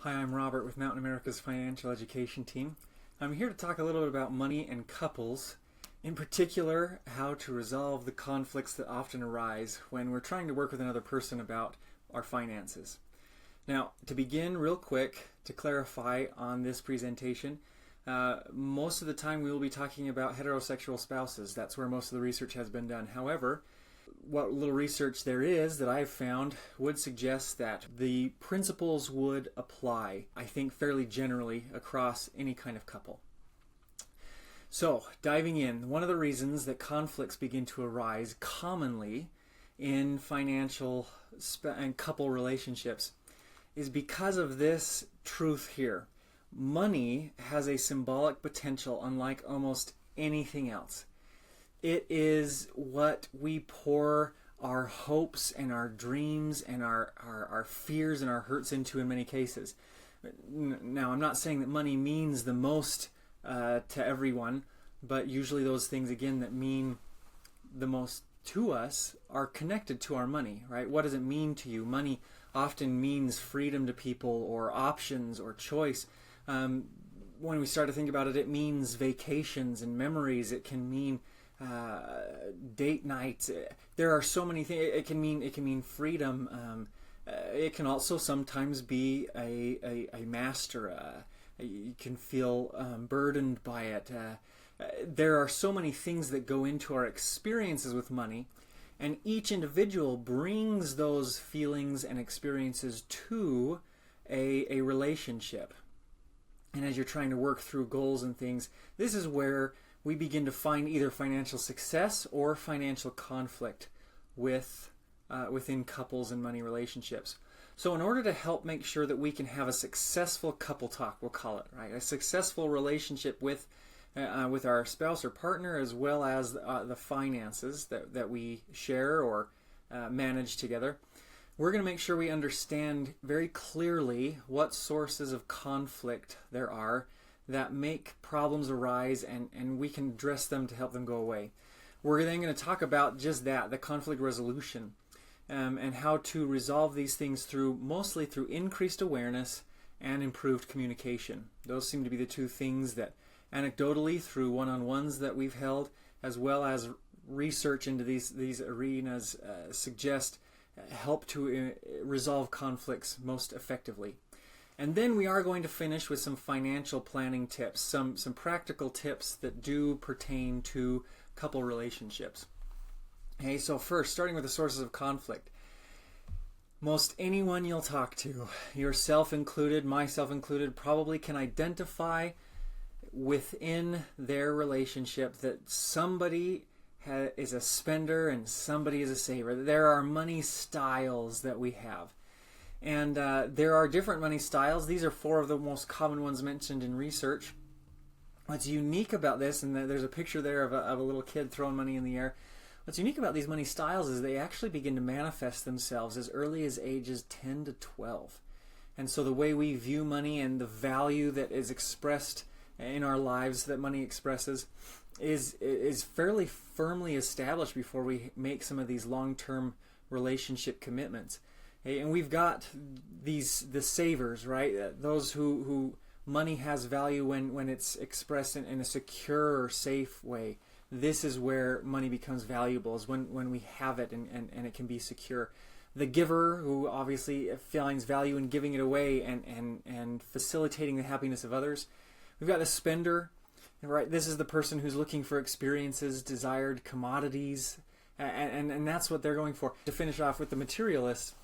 Hi, I'm Robert with Mountain America's Financial Education Team. I'm here to talk a little bit about money and couples, in particular, how to resolve the conflicts that often arise when we're trying to work with another person about our finances. Now, to begin real quick, to clarify on this presentation, most of the time we will be talking about heterosexual spouses. That's where most of the research has been done. However, what little research there is that I've found would suggest that the principles would apply, I think, fairly generally across any kind of couple. So, diving in, one of the reasons that conflicts begin to arise commonly in financial and couple relationships is because of this truth here. Money has a symbolic potential unlike almost anything else. It is what we pour our hopes and our dreams and our fears and our hurts into in many cases. Now, I'm not saying that money means the most to everyone, but usually those things, again, that mean the most to us are connected to our money, right? What does it mean to you? Money often means freedom to people or options or choice. When we start to think about it, it means vacations and memories. It can mean date nights. There are so many things. It can mean freedom. It can also sometimes be a master. You can feel burdened by it. There are so many things that go into our experiences with money, and each individual brings those feelings and experiences to a relationship. And as you're trying to work through goals and things, this is where we begin to find either financial success or financial conflict within couples and money relationships. So in order to help make sure that we can have a successful couple talk, we'll call it, right? A successful relationship with our spouse or partner, as well as the finances that we share or manage together, we're going to make sure we understand very clearly what sources of conflict there are that make problems arise, and we can address them to help them go away. We're then going to talk about just that, the conflict resolution, and how to resolve these things mostly through increased awareness and improved communication. Those seem to be the two things that anecdotally, through one-on-ones that we've held, as well as research into these arenas, suggest help to resolve conflicts most effectively. And then we are going to finish with some financial planning tips, some practical tips that do pertain to couple relationships. Okay, so first, starting with the sources of conflict. Most anyone you'll talk to, yourself included, myself included, probably can identify within their relationship that somebody is a spender and somebody is a saver. There are money styles that we have. And there are different money styles. These are 4 of the most common ones mentioned in research. What's unique about this, and there's a picture there of a little kid throwing money in the air. What's unique about these money styles is they actually begin to manifest themselves as early as ages 10 to 12. And so the way we view money and the value that is expressed in our lives that money expresses is fairly firmly established before we make some of these long-term relationship commitments. And we've got the savers, right? Those who money has value when it's expressed in a secure or safe way. This is where money becomes valuable, is when we have it and it can be secure. The giver, who obviously finds value in giving it away and facilitating the happiness of others. We've got the spender, right? This is the person who's looking for experiences, desired commodities, and that's what they're going for. To finish off with the materialist,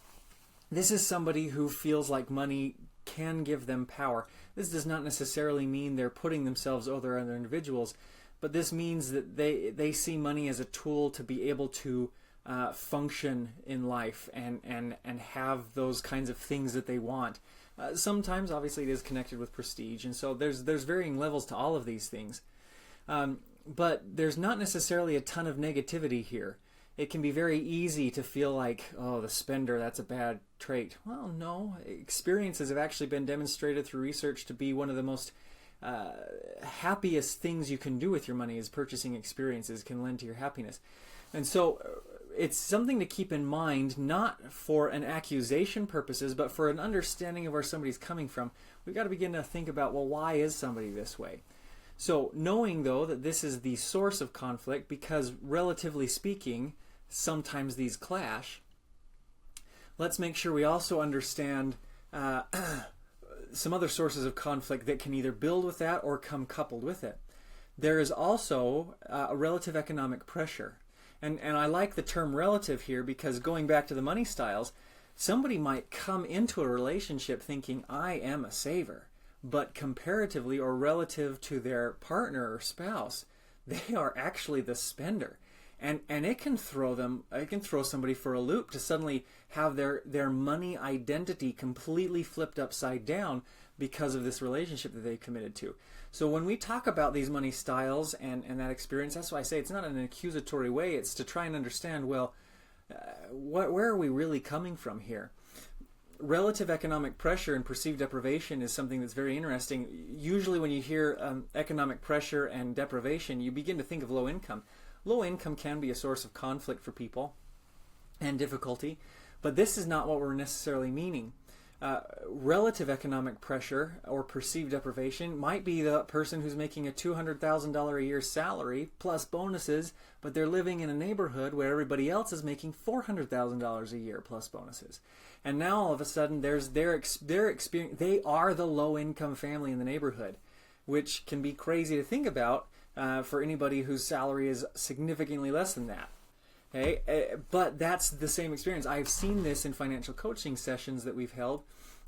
this is somebody who feels like money can give them power. This does not necessarily mean they're putting themselves over other individuals, but this means that they see money as a tool to be able to function in life and have those kinds of things that they want. Sometimes, obviously, it is connected with prestige, and so there's varying levels to all of these things. But there's not necessarily a ton of negativity here. It can be very easy to feel like, oh, the spender, that's a bad trait. Well, no. Experiences have actually been demonstrated through research to be one of the most happiest things you can do with your money is purchasing experiences can lend to your happiness. And so it's something to keep in mind, not for an accusation purposes, but for an understanding of where somebody's coming from. We've got to begin to think about, well, why is somebody this way? So knowing, though, that this is the source of conflict, because relatively speaking, sometimes these clash, let's make sure we also understand some other sources of conflict that can either build with that or come coupled with it. There is also a relative economic pressure. And I like the term relative here, because going back to the money styles, somebody might come into a relationship thinking, I am a saver, but comparatively or relative to their partner or spouse, they are actually the spender. And it can throw somebody for a loop to suddenly have their money identity completely flipped upside down because of this relationship that they committed to. So when we talk about these money styles and that experience, that's why I say it's not in an accusatory way. It's to try and understand, well, where are we really coming from here? Relative economic pressure and perceived deprivation is something that's very interesting. Usually when you hear economic pressure and deprivation, you begin to think of low income. Low income can be a source of conflict for people and difficulty, but this is not what we're necessarily meaning. Relative economic pressure or perceived deprivation might be the person who's making a $200,000 a year salary plus bonuses, but they're living in a neighborhood where everybody else is making $400,000 a year plus bonuses. And now all of a sudden there's their experience. They are the low income family in the neighborhood, which can be crazy to think about for anybody whose salary is significantly less than that. Okay, but that's the same experience. I've seen this in financial coaching sessions that we've held,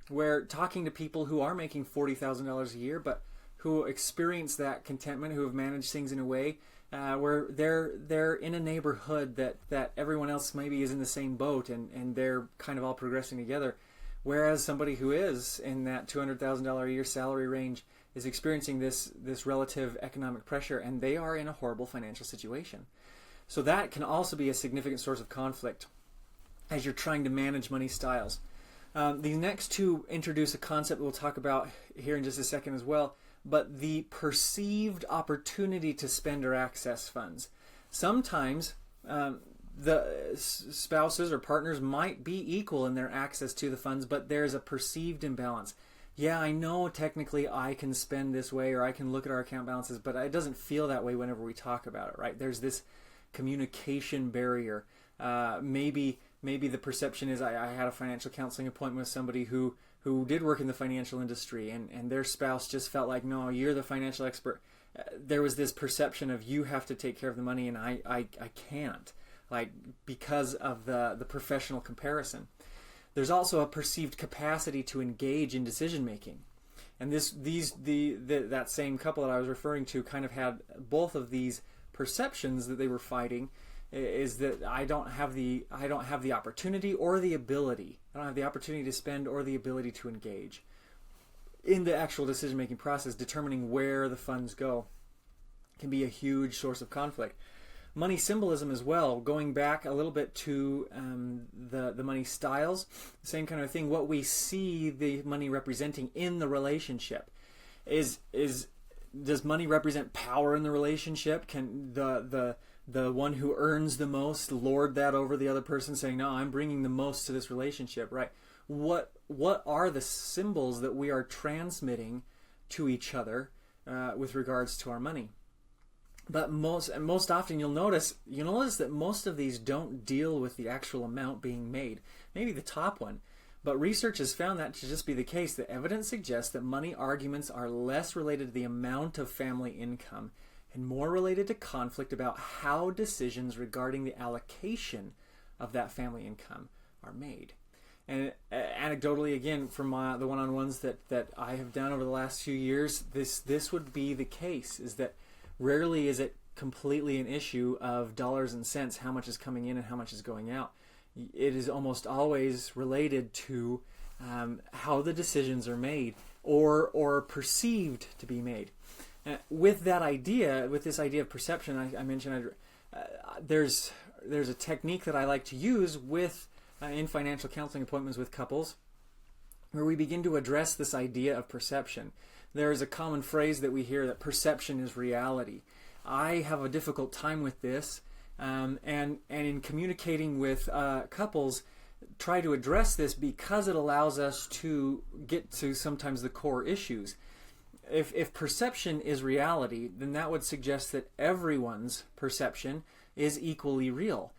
where talking to people who are making $40,000 a year, but who experience that contentment, who have managed things in a way where they're in a neighborhood that everyone else maybe is in the same boat, and they're kind of all progressing together. Whereas somebody who is in that $200,000 a year salary range is experiencing this relative economic pressure, and they are in a horrible financial situation. So that can also be a significant source of conflict as you're trying to manage money styles. These next two introduce a concept we'll talk about here in just a second as well, but the perceived opportunity to spend or access funds. Sometimes the spouses or partners might be equal in their access to the funds, but there's a perceived imbalance. Yeah, I know technically I can spend this way, or I can look at our account balances, but it doesn't feel that way whenever we talk about it, right? There's this communication barrier. Maybe the perception is I had a financial counseling appointment with somebody who did work in the financial industry, and their spouse just felt like, no, you're the financial expert. There was this perception of you have to take care of the money, and I can't, like, because of the professional comparison. There's also a perceived capacity to engage in decision making. And that same couple that I was referring to kind of had both of these perceptions that they were fighting, is that I don't have the opportunity or the ability. I don't have the opportunity to spend or the ability to engage in the actual decision-making process. Determining where the funds go can be a huge source of conflict. Money symbolism as well, going back a little bit to the money styles, same kind of thing. What we see the money representing in the relationship does money represent power in the relationship? Can the one who earns the most lord that over the other person, saying, no, I'm bringing the most to this relationship, right? What are the symbols that we are transmitting to each other with regards to our money? But most often you'll notice that most of these don't deal with the actual amount being made. Maybe the top one. But research has found that to just be the case. The evidence suggests that money arguments are less related to the amount of family income and more related to conflict about how decisions regarding the allocation of that family income are made. And anecdotally, again, from the one-on-ones that I have done over the last few years, this would be the case, is that rarely is it completely an issue of dollars and cents, how much is coming in and how much is going out. It is almost always related to how the decisions are made or perceived to be made. With this idea of perception, I mentioned there's a technique that I like to use with in financial counseling appointments with couples, where we begin to address this idea of perception. There is a common phrase that we hear that perception is reality. I have a difficult time with this And in communicating with couples, try to address this because it allows us to get to sometimes the core issues. If perception is reality, then that would suggest that everyone's perception is equally real.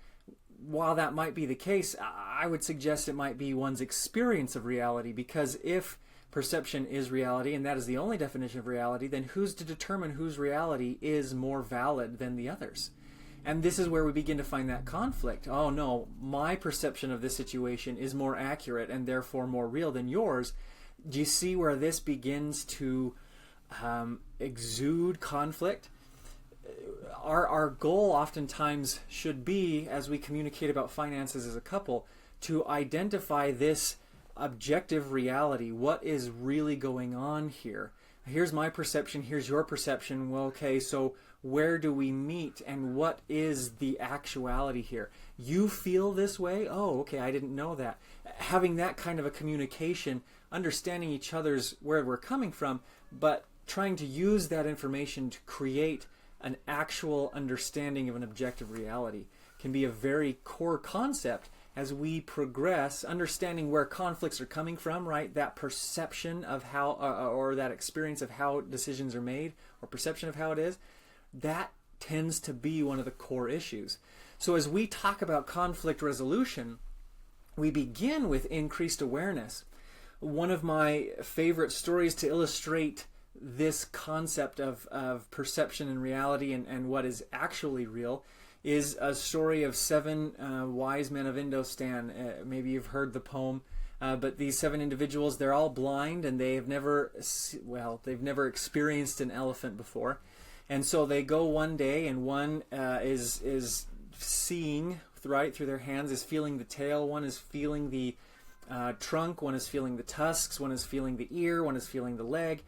While that might be the case, I would suggest it might be one's experience of reality, because if perception is reality, and that is the only definition of reality, then who's to determine whose reality is more valid than the others? And this is where we begin to find that conflict. Oh no, my perception of this situation is more accurate and therefore more real than yours. Do you see where this begins to exude conflict? Our goal oftentimes should be, as we communicate about finances as a couple, to identify this objective reality. What is really going on here? Here's my perception, here's your perception. Well, okay, so where do we meet, and what is the actuality here? You feel this way? Oh, okay, I didn't know that. Having that kind of a communication, understanding each other's where we're coming from, but trying to use that information to create an actual understanding of an objective reality can be a very core concept as we progress, understanding where conflicts are coming from, right? That perception of how, or that experience of how decisions are made, or perception of how it is, that tends to be one of the core issues. So as we talk about conflict resolution, we begin with increased awareness. One of my favorite stories to illustrate this concept of perception and reality and what is actually real is a story of 7 wise men of Indostan. Maybe you've heard the poem, but these 7 individuals, they're all blind, and they've never experienced an elephant before. And so they go one day, and one is seeing right through their hands, is feeling the tail, one is feeling the trunk, one is feeling the tusks, one is feeling the ear, one is feeling the leg.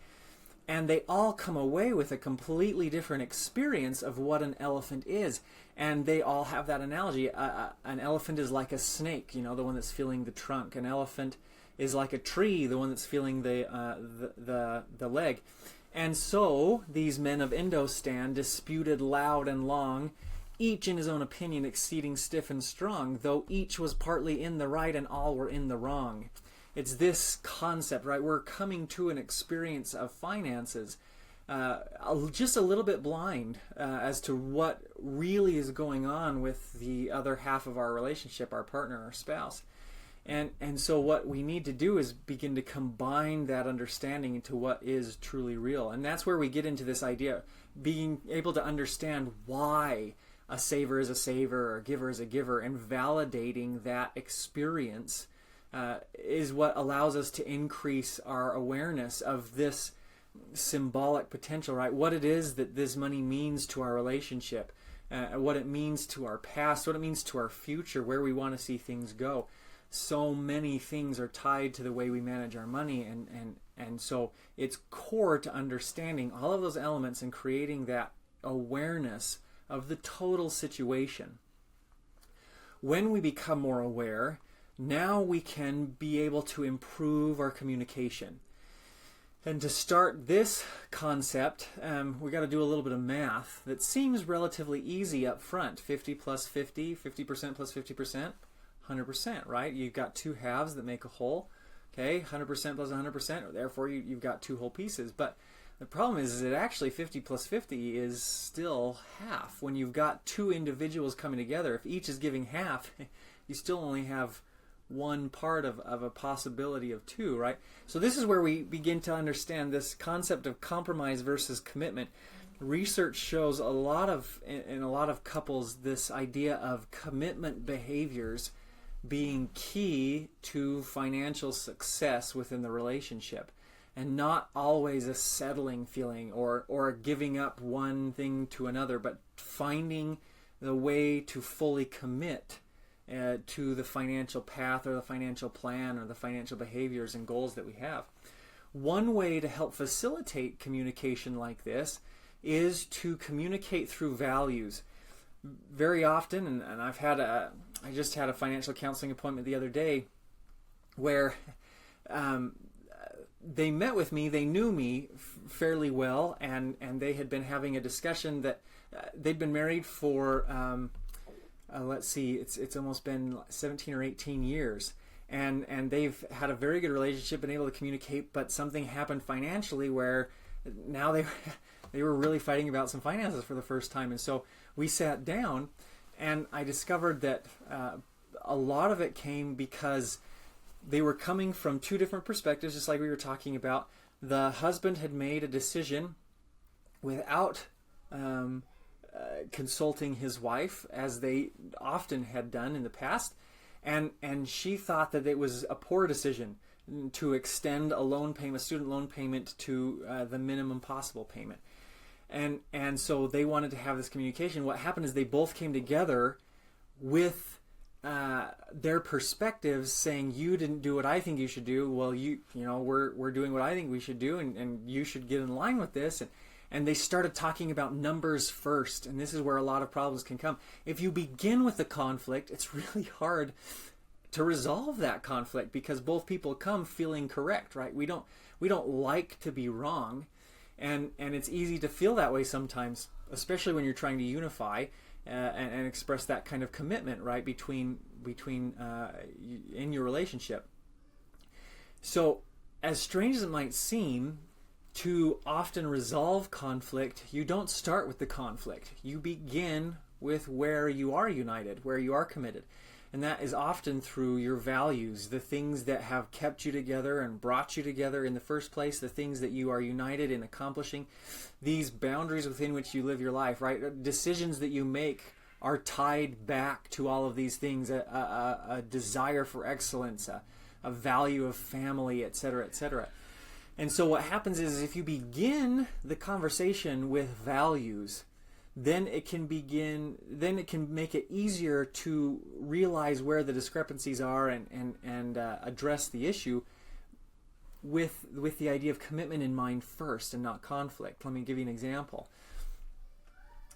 And they all come away with a completely different experience of what an elephant is. And they all have that analogy. An elephant is like a snake, the one that's feeling the trunk. An elephant is like a tree, the one that's feeling the leg. And so these men of Indostan disputed loud and long, each in his own opinion exceeding stiff and strong, though each was partly in the right and all were in the wrong. It's this concept, right? We're coming to an experience of finances just a little bit blind as to what really is going on with the other half of our relationship, our partner, our spouse. And so what we need to do is begin to combine that understanding into what is truly real. And that's where we get into this idea, being able to understand why a saver is a saver or a giver is a giver, and validating that experience is what allows us to increase our awareness of this symbolic potential, right? What it is that this money means to our relationship, what it means to our past, what it means to our future, where we want to see things go. So many things are tied to the way we manage our money, and so it's core to understanding all of those elements and creating that awareness of the total situation. When we become more aware, now we can be able to improve our communication. And to start this concept, we got to do a little bit of math that seems relatively easy up front. 50 plus 50, 50% plus 50%, 100%, right? You've got 2 halves that make a whole. Okay, 100% plus 100%, therefore you've got 2 whole pieces. But the problem is that actually 50 plus 50 is still half. When you've got 2 individuals coming together, if each is giving half, you still only have one part of a possibility of 2, right? So this is where we begin to understand this concept of compromise versus commitment. Research shows in a lot of couples this idea of commitment behaviors being key to financial success within the relationship, and not always a settling feeling or giving up one thing to another, but finding the way to fully commit to the financial path or the financial plan or the financial behaviors and goals that we have. One way to help facilitate communication like this is to communicate through values. Very often, and I just had a financial counseling appointment the other day where they met with me, they knew me fairly well, and they had been having a discussion that they'd been married for let's see, it's almost been 17 or 18 years. And they've had a very good relationship, been able to communicate, but something happened financially where now they were really fighting about some finances for the first time. And so we sat down, and I discovered that a lot of it came because they were coming from two different perspectives, just like we were talking about. The husband had made a decision without consulting his wife, as they often had done in the past, and she thought that it was a poor decision to extend a student loan payment to the minimum possible payment. And so they wanted to have this communication. What happened is they both came together with their perspectives, saying, you didn't do what I think you should do. Well, we're doing what I think we should do, and you should get in line with this. And they started talking about numbers first, and this is where a lot of problems can come. If you begin with the conflict, it's really hard to resolve that conflict because both people come feeling correct, right? We don't like to be wrong, and it's easy to feel that way sometimes, especially when you're trying to unify and express that kind of commitment, right, between in your relationship. So, as strange as it might seem, to often resolve conflict, you don't start with the conflict. You begin with where you are united, where you are committed. And that is often through your values, the things that have kept you together and brought you together in the first place, the things that you are united in accomplishing, these boundaries within which you live your life, right? Decisions that you make are tied back to all of these things, a desire for excellence, a value of family, etc., etc. And so what happens is if you begin the conversation with values, then it can make it easier to realize where the discrepancies are and address the issue with the idea of commitment in mind first and not conflict. Let me give you an example.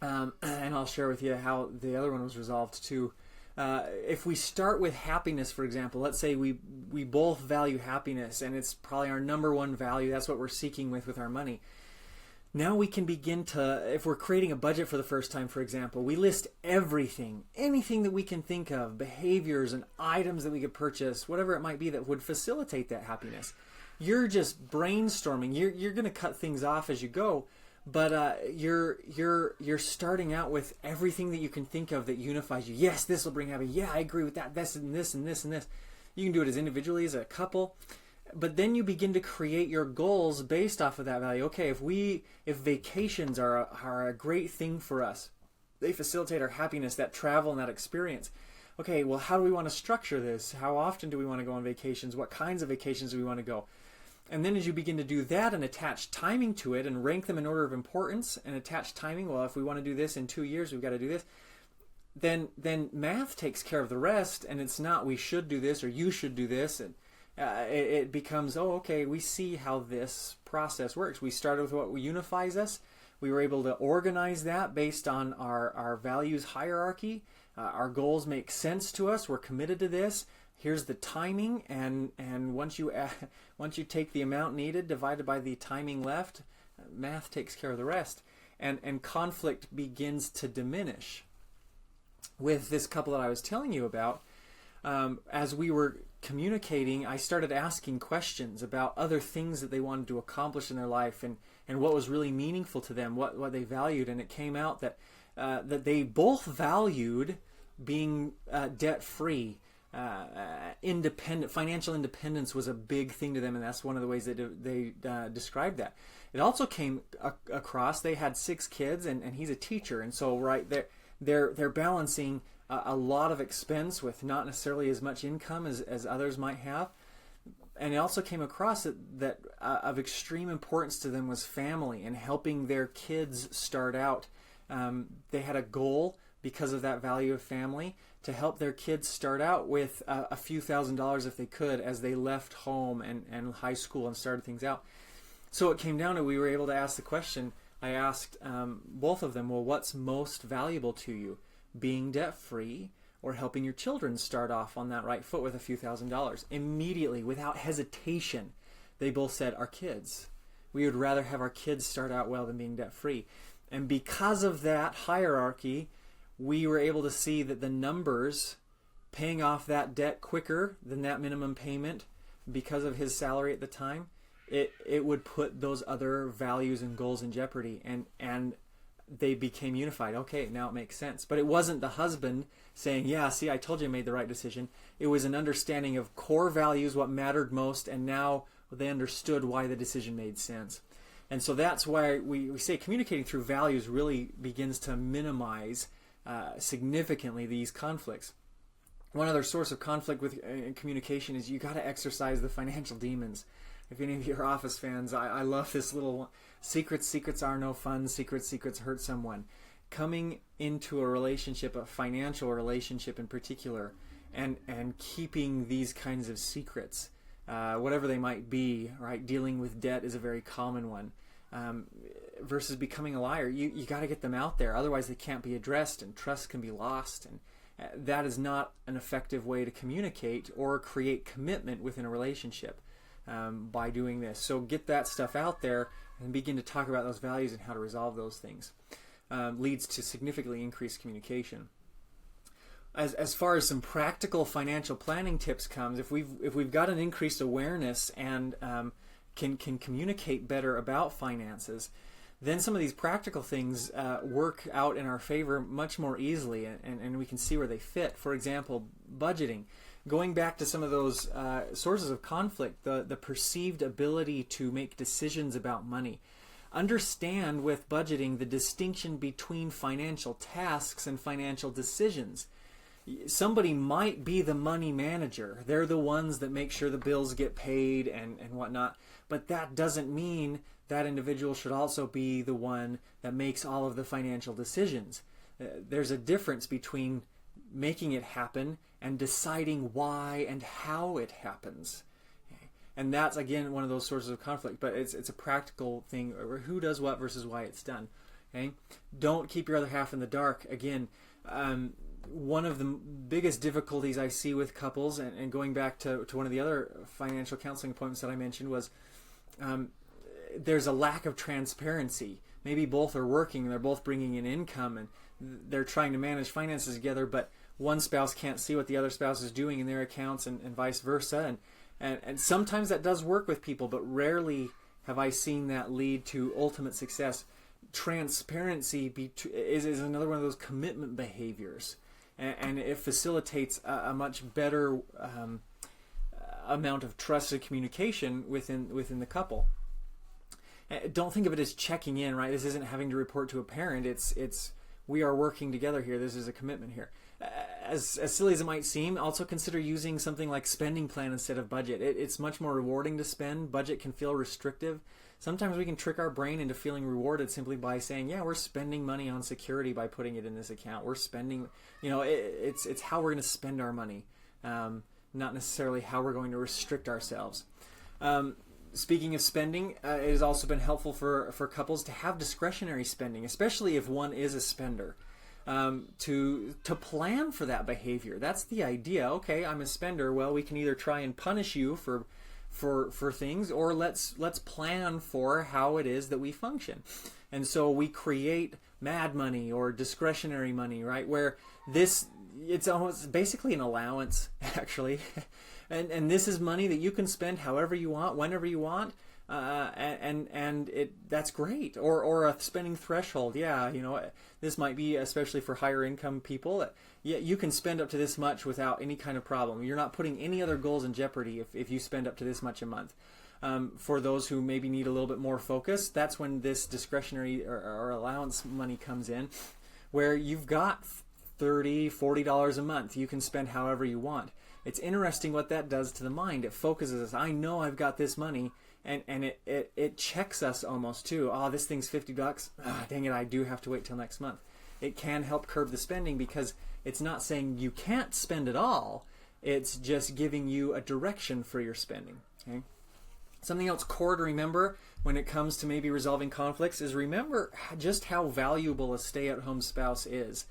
And I'll share with you how the other one was resolved too. If we start with happiness, for example, let's say we both value happiness, and it's probably our number one value. That's what we're seeking with our money. Now we can begin to, if we're creating a budget for the first time, for example, we list anything that we can think of, behaviors and items that we could purchase, whatever it might be that would facilitate that happiness. You're just brainstorming. You're going to cut things off as you go. But you're starting out with everything that you can think of that unifies you. Yes, this will bring happiness. Yeah, I agree with that. This and this and this and this. You can do it as individually, as a couple. But then you begin to create your goals based off of that value. Okay, if vacations are a great thing for us, they facilitate our happiness, that travel and that experience. Okay, well, how do we want to structure this? How often do we want to go on vacations? What kinds of vacations do we want to go? And then as you begin to do that and attach timing to it and rank them in order of importance and attach timing, well, if we want to do this in 2 years, we've got to do this, then math takes care of the rest, and it's not we should do this or you should do this. And it becomes, okay, we see how this process works. We started with what unifies us. We were able to organize that based on our values hierarchy. Our goals make sense to us. We're committed to this. Here's the timing, and once you take the amount needed divided by the timing left, math takes care of the rest, and conflict begins to diminish. With this couple that I was telling you about, as we were communicating, I started asking questions about other things that they wanted to accomplish in their life and what was really meaningful to them, what they valued, and it came out that they both valued being debt-free. Independent financial independence was a big thing to them, and that's one of the ways that they described that. It also came across they had 6 kids, and he's a teacher, and so right they're balancing a lot of expense with not necessarily as much income as others might have. And it also came across that of extreme importance to them was family and helping their kids start out. They had a goal because of that value of family to help their kids start out with a few $1,000s if they could as they left home and high school and started things out. So it came down to we were able to ask the question. I asked both of them, well, what's most valuable to you? Being debt-free or helping your children start off on that right foot with a few $1,000s? Immediately, without hesitation, they both said, our kids. We would rather have our kids start out well than being debt-free. And because of that hierarchy, we were able to see that the numbers paying off that debt quicker than that minimum payment because of his salary at the time, it would put those other values and goals in jeopardy, and they became unified. Okay, now it makes sense. But it wasn't the husband saying, yeah, see, I told you I made the right decision. It was an understanding of core values, what mattered most, and now they understood why the decision made sense. And so that's why we say communicating through values really begins to minimize significantly these conflicts. One other source of conflict with communication is you got to exercise the financial demons. If any of you are Office fans, I love this little one. Secrets are no fun. Secrets hurt someone. Coming into a relationship, a financial relationship in particular, and keeping these kinds of secrets, whatever they might be, right? Dealing with debt is a very common one. Versus becoming a liar, you got to get them out there. Otherwise, they can't be addressed, and trust can be lost. And that is not an effective way to communicate or create commitment within a relationship by doing this. So get that stuff out there and begin to talk about those values and how to resolve those things. Leads to significantly increased communication. As far as some practical financial planning tips comes, if we've got an increased awareness and can communicate better about finances, then some of these practical things work out in our favor much more easily, and we can see where they fit. For example, budgeting. Going back to some of those sources of conflict, the perceived ability to make decisions about money. Understand with budgeting the distinction between financial tasks and financial decisions. Somebody might be the money manager. They're the ones that make sure the bills get paid and whatnot. But that doesn't mean that individual should also be the one that makes all of the financial decisions. There's a difference between making it happen and deciding why and how it happens. And that's, again, one of those sources of conflict. But it's a practical thing, or who does what versus why it's done. Okay? Don't keep your other half in the dark. Again, one of the biggest difficulties I see with couples, and going back to one of the other financial counseling appointments that I mentioned, was there's a lack of transparency. Maybe both are working and they're both bringing in income and they're trying to manage finances together, but one spouse can't see what the other spouse is doing in their accounts and vice versa. And sometimes that does work with people, but rarely have I seen that lead to ultimate success. Transparency is another one of those commitment behaviors, and it facilitates a much better amount of trusted communication within the couple. Don't think of it as checking in, right? This isn't having to report to a parent. It's we are working together here. This is a commitment here. As silly as it might seem, also consider using something like spending plan instead of budget. It's much more rewarding to spend. Budget can feel restrictive. Sometimes we can trick our brain into feeling rewarded simply by saying, yeah, we're spending money on security by putting it in this account. We're spending, it's how we're going to spend our money, not necessarily how we're going to restrict ourselves. Speaking of spending, it has also been helpful for couples to have discretionary spending, especially if one is a spender, to plan for that behavior. That's the idea. Okay, I'm a spender. Well, we can either try and punish you for things, or let's plan for how it is that we function. And so we create mad money or discretionary money, right? Where it's almost basically an allowance, actually. And this is money that you can spend however you want, whenever you want, and that's great. Or a spending threshold. Yeah, this might be especially for higher income people. Yeah, you can spend up to this much without any kind of problem. You're not putting any other goals in jeopardy if you spend up to this much a month. For those who maybe need a little bit more focus, that's when this discretionary or allowance money comes in, where you've got $30, $40 a month. You can spend however you want. It's interesting what that does to the mind. It focuses us. I know I've got this money, and it checks us almost too. Oh, this thing's $50. Dang it, I do have to wait till next month. It can help curb the spending because it's not saying you can't spend it all. It's just giving you a direction for your spending. Okay? Something else core to remember when it comes to maybe resolving conflicts is remember just how valuable a stay-at-home spouse is.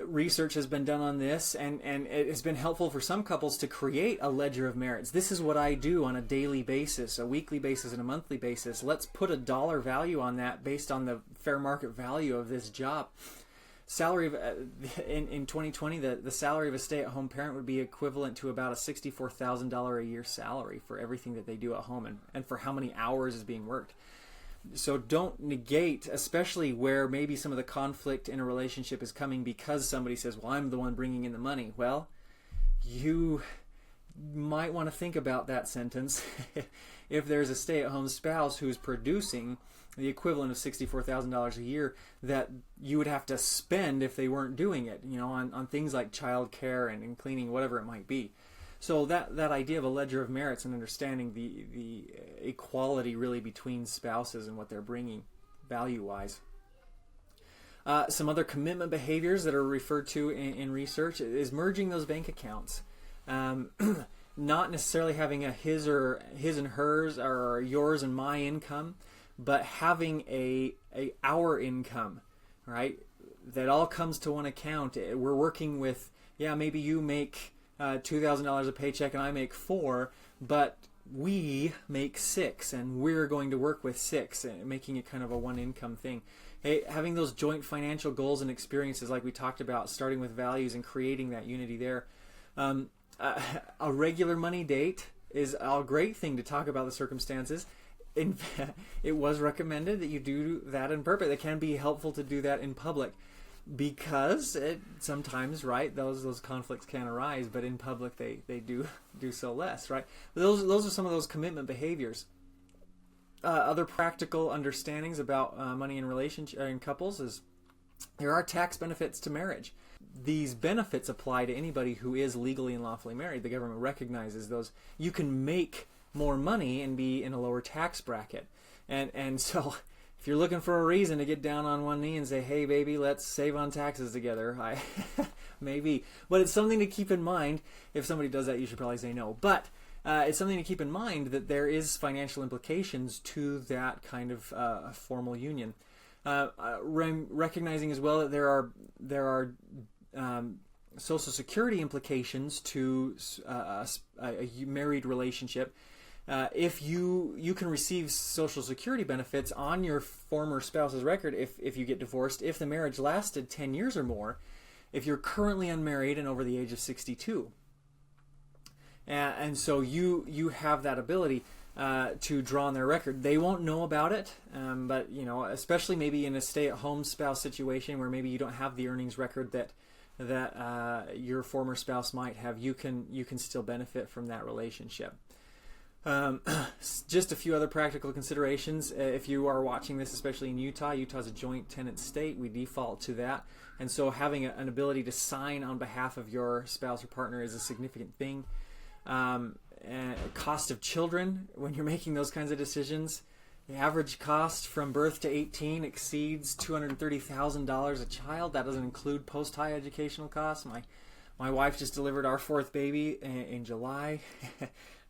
Research has been done on this, and it has been helpful for some couples to create a ledger of merits. This is what I do on a daily basis, a weekly basis, and a monthly basis. Let's put a dollar value on that based on the fair market value of this job. salary of in 2020, the salary of a stay-at-home parent would be equivalent to about a $64,000 a year salary for everything that they do at home, and for how many hours is being worked. So don't negate, especially where maybe some of the conflict in a relationship is coming because somebody says, well, I'm the one bringing in the money. Well, you might want to think about that sentence. If there's a stay-at-home spouse who's producing the equivalent of $64,000 a year that you would have to spend if they weren't doing it, on things like child care and cleaning, whatever it might be. So that idea of a ledger of merits and understanding the equality really between spouses and what they're bringing value-wise. Some other commitment behaviors that are referred to in research is merging those bank accounts. Not necessarily having a his and hers or yours and my income, but having a our income, right? That all comes to one account. We're working with, maybe you make $2,000 a paycheck and I make $4,000, but we make $6,000 and we're going to work with $6,000, making it kind of a one income thing. Hey, having those joint financial goals and experiences like we talked about, starting with values and creating that unity there. A regular money date is a great thing to talk about the circumstances. In fact, it was recommended that you do that in private. It can be helpful to do that in public because sometimes, right, those conflicts can arise, but in public they do so less, right? Those are some of those commitment behaviors. Other practical understandings about money in relationship in couples is there are tax benefits to marriage. These benefits apply to anybody who is legally and lawfully married. The government recognizes those. You can make more money and be in a lower tax bracket. And so if you're looking for a reason to get down on one knee and say, hey baby, let's save on taxes together, maybe. But it's something to keep in mind. If somebody does that, you should probably say no. But it's something to keep in mind that there is financial implications to that kind of formal union. Recognizing as well that there are Social Security implications to a married relationship. If you can receive Social Security benefits on your former spouse's record if you get divorced, if the marriage lasted 10 years or more, if you're currently unmarried and over the age of 62. And so you have that ability to draw on their record. They won't know about it, but especially maybe in a stay-at-home spouse situation where maybe you don't have the earnings record that your former spouse might have, you can still benefit from that relationship. Just a few other practical considerations. If you are watching this, especially in Utah's a joint tenant state. We default to that, and so having an ability to sign on behalf of your spouse or partner is a significant thing. Cost of children when you're making those kinds of decisions. The average cost from birth to 18 exceeds $230,000 a child. That doesn't include post-high educational costs. My wife just delivered our fourth baby in July.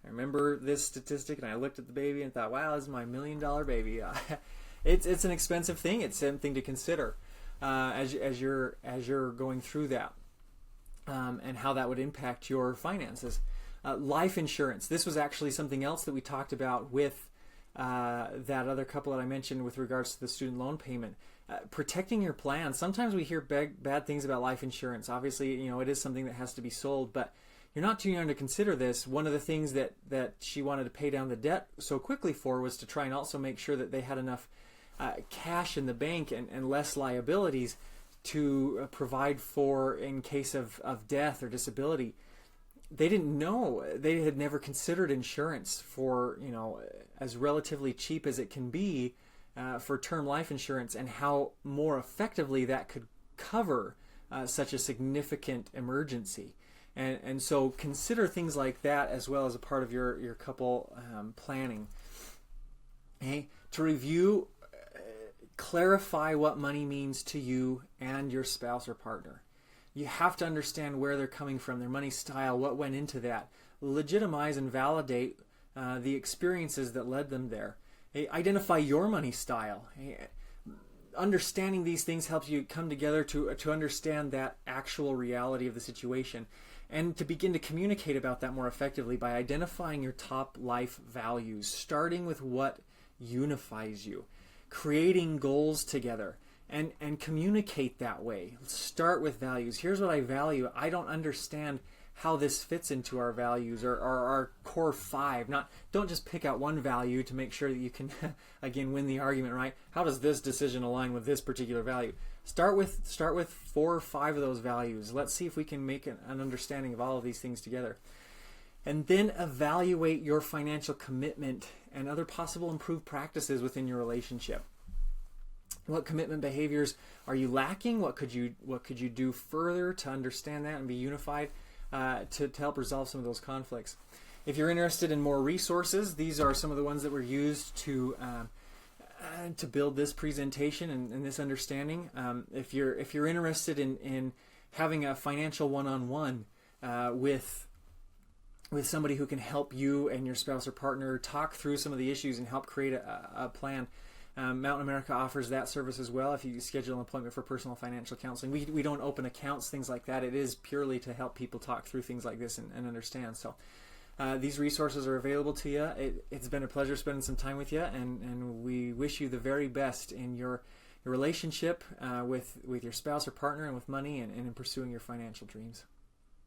I remember this statistic, and I looked at the baby and thought, wow, this is my $1 million baby. It's an expensive thing. It's something to consider as you're going through that, and how that would impact your finances. Life insurance. This was actually something else that we talked about with that other couple that I mentioned with regards to the student loan payment. Protecting your plan. Sometimes we hear bad things about life insurance. Obviously, it is something that has to be sold, but you're not too young to consider this. One of the things that she wanted to pay down the debt so quickly for was to try and also make sure that they had enough cash in the bank and less liabilities to provide for in case of death or disability. They didn't know. They had never considered insurance for, as relatively cheap as it can be for term life insurance, and how more effectively that could cover such a significant emergency. And so consider things like that as well as a part of your couple planning. Okay? To review, clarify what money means to you and your spouse or partner. You have to understand where they're coming from, their money style, what went into that. Legitimize and validate the experiences that led them there. Identify your money style. Understanding these things helps you come together to understand that actual reality of the situation, and to begin to communicate about that more effectively by identifying your top life values, starting with what unifies you, creating goals together. and communicate that way. Start with values. Here's what I value. I don't understand how this fits into our values or our core 5. Don't just pick out one value to make sure that you can again win the argument, right? How does this decision align with this particular value? Start with 4 or 5 of those values. Let's see if we can make an understanding of all of these things together. And then evaluate your financial commitment and other possible improved practices within your relationship. What commitment behaviors are you lacking? What could you do further to understand that and be unified to help resolve some of those conflicts? If you're interested in more resources, these are some of the ones that were used to build this presentation and this understanding. If you're interested in having a financial one-on-one with somebody who can help you and your spouse or partner talk through some of the issues and help create a plan, Mountain America offers that service as well. If you schedule an appointment for personal financial counseling, we don't open accounts, things like that. It is purely to help people talk through things like this and understand. So these resources are available to you. It's been a pleasure spending some time with you, and we wish you the very best in your relationship with your spouse or partner and with money and in pursuing your financial dreams.